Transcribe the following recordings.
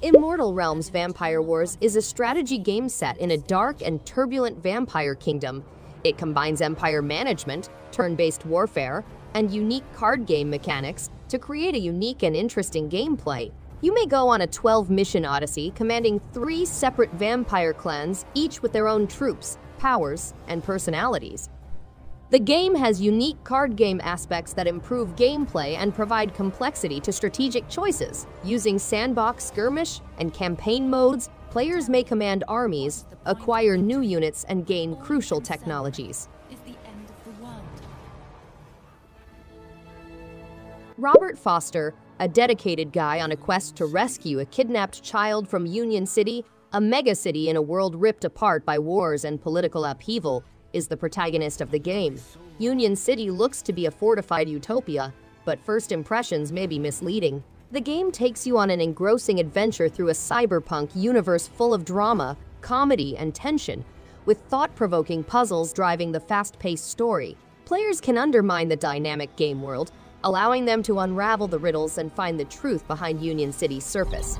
Immortal Realms Vampire Wars is a strategy game set in a dark and turbulent vampire kingdom. It combines empire management, turn-based warfare, and unique card game mechanics to create a unique and interesting gameplay. You may go on a 12-mission odyssey commanding 3 separate vampire clans, each with their own troops, powers, and personalities. The game has unique card game aspects that improve gameplay and provide complexity to strategic choices. Using sandbox, skirmish, and campaign modes, players may command armies, acquire new units, and gain crucial technologies. Robert Foster, a dedicated guy on a quest to rescue a kidnapped child from Union City, a megacity in a world ripped apart by wars and political upheaval, is the protagonist of the game. Union City looks to be a fortified utopia, but first impressions may be misleading. The game takes you on an engrossing adventure through a cyberpunk universe full of drama, comedy, and tension, with thought-provoking puzzles driving the fast-paced story. Players can undermine the dynamic game world, allowing them to unravel the riddles and find the truth behind Union City's surface.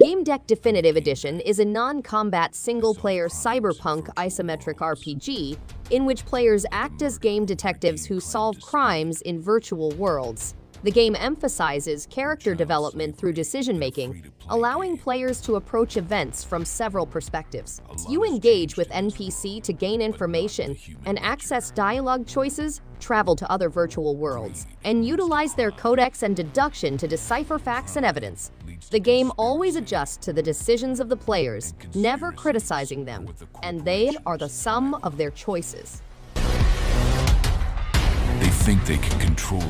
Gamedec Definitive Edition is a non-combat single-player cyberpunk isometric RPG in which players act as game detectives who solve crimes in virtual worlds. The game emphasizes character development through decision-making, allowing players to approach events from several perspectives. You engage with NPC to gain information and access dialogue choices, travel to other virtual worlds, and utilize their codex and deduction to decipher facts and evidence. The game always adjusts to the decisions of the players, never criticizing them, and they are the sum of their choices. They think they can control me.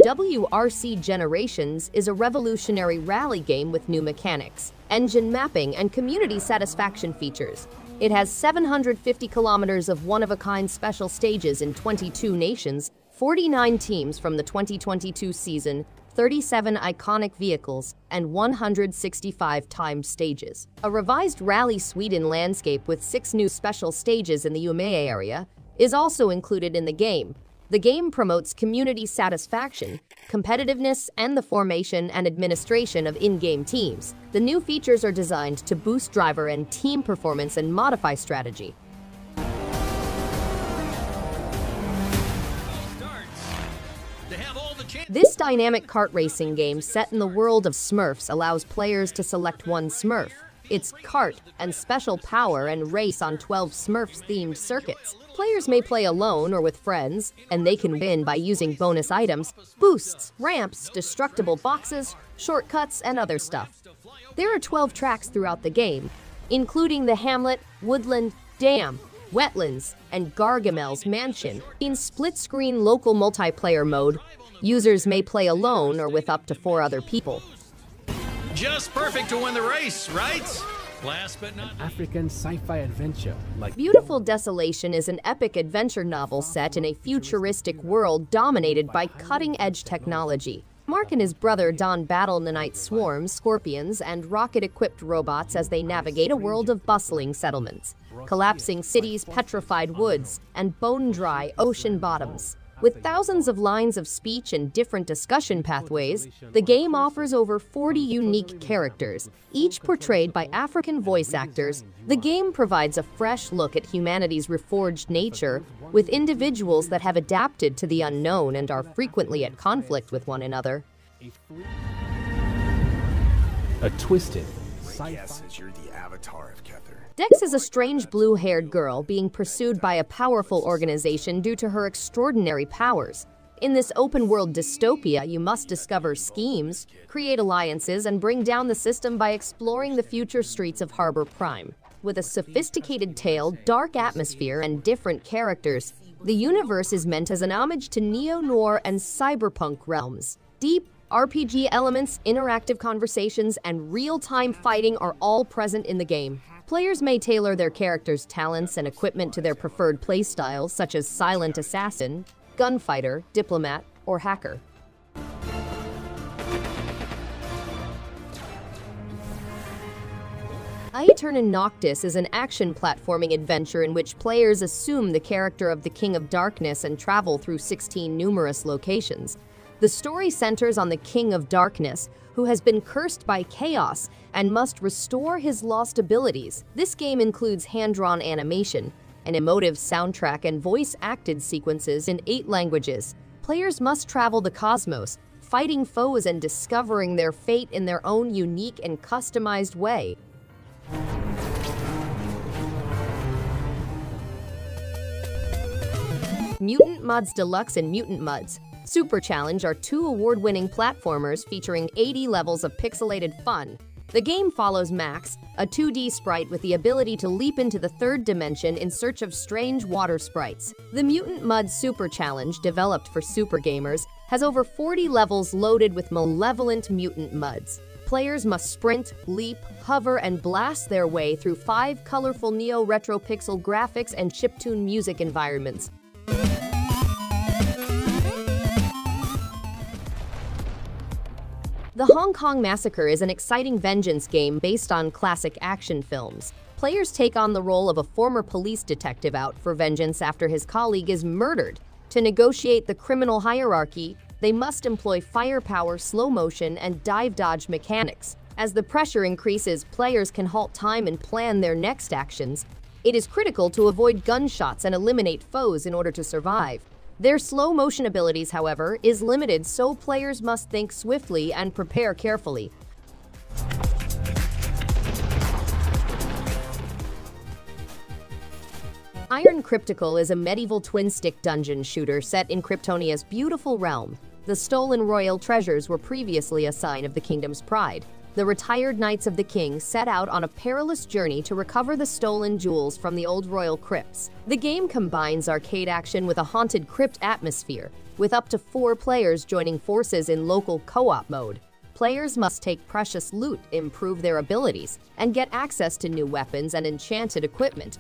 WRC Generations is a revolutionary rally game with new mechanics, engine mapping, and community satisfaction features. It has 750 kilometers of one-of-a-kind special stages in 22 nations, 49 teams from the 2022 season, 37 iconic vehicles, and 165 timed stages. A revised Rally Sweden landscape with 6 new special stages in the Umeå area is also included in the game. The game promotes community satisfaction, competitiveness, and the formation and administration of in-game teams. The new features are designed to boost driver and team performance and modify strategy. This dynamic kart racing game set in the world of SMURFS allows players to select one SMURF, its kart, and special power and race on 12 SMURFS-themed circuits. Players may play alone or with friends, and they can win by using bonus items, boosts, ramps, destructible boxes, shortcuts, and other stuff. There are 12 tracks throughout the game, including the Hamlet, Woodland, Dam, Wetlands, and Gargamel's Mansion. In split-screen local multiplayer mode, users may play alone or with up to 4 other people. Just perfect to win the race, right? Last but not African sci-fi adventure like Beautiful Desolation is an epic adventure novel set in a futuristic world dominated by cutting-edge technology. Mark and his brother Don battle nanite swarms, scorpions, and rocket-equipped robots as they navigate a world of bustling settlements, collapsing cities, petrified woods, and bone-dry ocean bottoms. With thousands of lines of speech and different discussion pathways, the game offers over 40 unique characters, each portrayed by African voice actors. The game provides a fresh look at humanity's reforged nature, with individuals that have adapted to the unknown and are frequently at conflict with one another. a twisted My guess is you're the avatar of Kether. Dex is a strange blue-haired girl being pursued by a powerful organization due to her extraordinary powers. In this open-world dystopia, you must discover schemes, create alliances, and bring down the system by exploring the future streets of Harbor Prime. With a sophisticated tale, dark atmosphere, and different characters, the universe is meant as an homage to neo-noir and cyberpunk realms. Deep RPG elements, interactive conversations, and real-time fighting are all present in the game. Players may tailor their characters' talents and equipment to their preferred playstyles, such as silent assassin, gunfighter, diplomat, or hacker. Aeterna Noctis is an action platforming adventure in which players assume the character of the King of Darkness and travel through 16 numerous locations. The story centers on the King of Darkness, who has been cursed by chaos and must restore his lost abilities. This game includes hand-drawn animation, an emotive soundtrack, and voice-acted sequences in 8 languages. Players must travel the cosmos, fighting foes and discovering their fate in their own unique and customized way. Mutant Muds Deluxe and Mutant Muds Super Challenge are 2 award-winning platformers featuring 80 levels of pixelated fun. The game follows Max, a 2D sprite with the ability to leap into the 3rd dimension in search of strange water sprites. The Mutant Muds Super Challenge, developed for super gamers, has over 40 levels loaded with malevolent mutant muds. Players must sprint, leap, hover, and blast their way through 5 colorful neo-retro pixel graphics and chiptune music environments. The Hong Kong Massacre is an exciting vengeance game based on classic action films. Players take on the role of a former police detective out for vengeance after his colleague is murdered. To negotiate the criminal hierarchy, they must employ firepower, slow motion, and dive dodge mechanics. As the pressure increases, players can halt time and plan their next actions. It is critical to avoid gunshots and eliminate foes in order to survive. Their slow motion abilities, however, is limited, so players must think swiftly and prepare carefully. Iron Crypticle is a medieval twin-stick dungeon shooter set in Kryptonia's beautiful realm. The stolen royal treasures were previously a sign of the kingdom's pride. The retired Knights of the King set out on a perilous journey to recover the stolen jewels from the old royal crypts. The game combines arcade action with a haunted crypt atmosphere, with up to 4 players joining forces in local co-op mode. Players must take precious loot, improve their abilities, and get access to new weapons and enchanted equipment.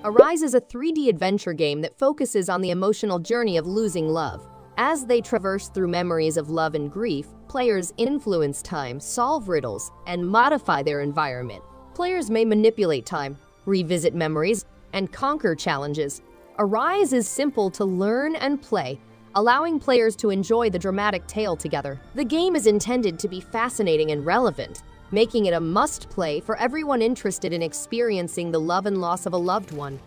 Arise is a 3D adventure game that focuses on the emotional journey of losing love. As they traverse through memories of love and grief, players influence time, solve riddles, and modify their environment. Players may manipulate time, revisit memories, and conquer challenges. Arise is simple to learn and play, allowing players to enjoy the dramatic tale together. The game is intended to be fascinating and relevant, making it a must-play for everyone interested in experiencing the love and loss of a loved one.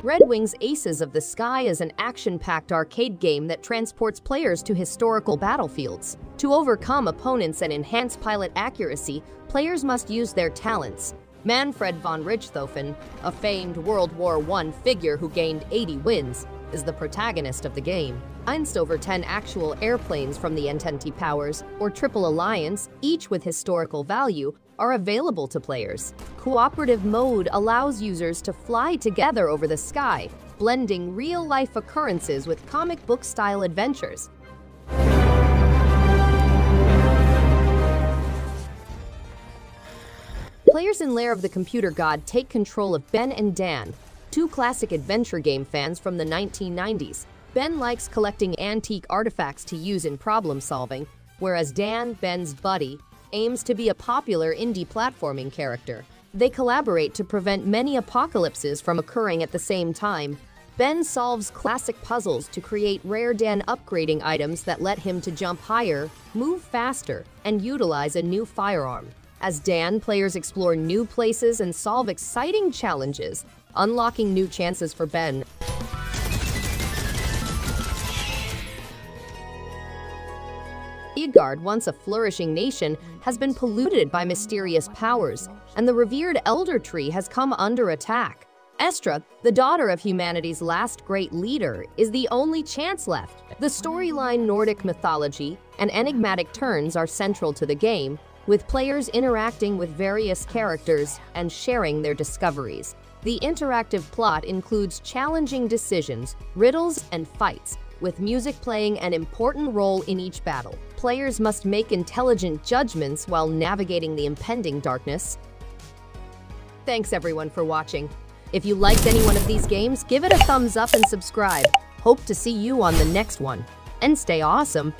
Red Wings Aces of the Sky is an action-packed arcade game that transports players to historical battlefields. To overcome opponents and enhance pilot accuracy, players must use their talents. Manfred von Richthofen, a famed World War I figure who gained 80 wins, is the protagonist of the game. Over 10 actual airplanes from the Entente Powers, or Triple Alliance, each with historical value, are available to players. Cooperative mode allows users to fly together over the sky, blending real-life occurrences with comic book-style adventures. Players in Lair of the Computer God take control of Ben and Dan, 2 classic adventure game fans from the 1990s. Ben likes collecting antique artifacts to use in problem-solving, whereas Dan, Ben's buddy, aims to be a popular indie platforming character. They collaborate to prevent many apocalypses from occurring at the same time. Ben solves classic puzzles to create rare Dan upgrading items that let him to jump higher, move faster, and utilize a new firearm. As Dan, players explore new places and solve exciting challenges, unlocking new chances for Ben. Midgard, once a flourishing nation, has been polluted by mysterious powers, and the revered Elder Tree has come under attack. Estra, the daughter of humanity's last great leader, is the only chance left. The storyline, Nordic mythology, and enigmatic turns are central to the game, with players interacting with various characters and sharing their discoveries. The interactive plot includes challenging decisions, riddles, and fights, with music playing an important role in each battle. Players must make intelligent judgments while navigating the impending darkness. Thanks everyone for watching. If you liked any one of these games, give it a thumbs up and subscribe. Hope to see you on the next one. And stay awesome.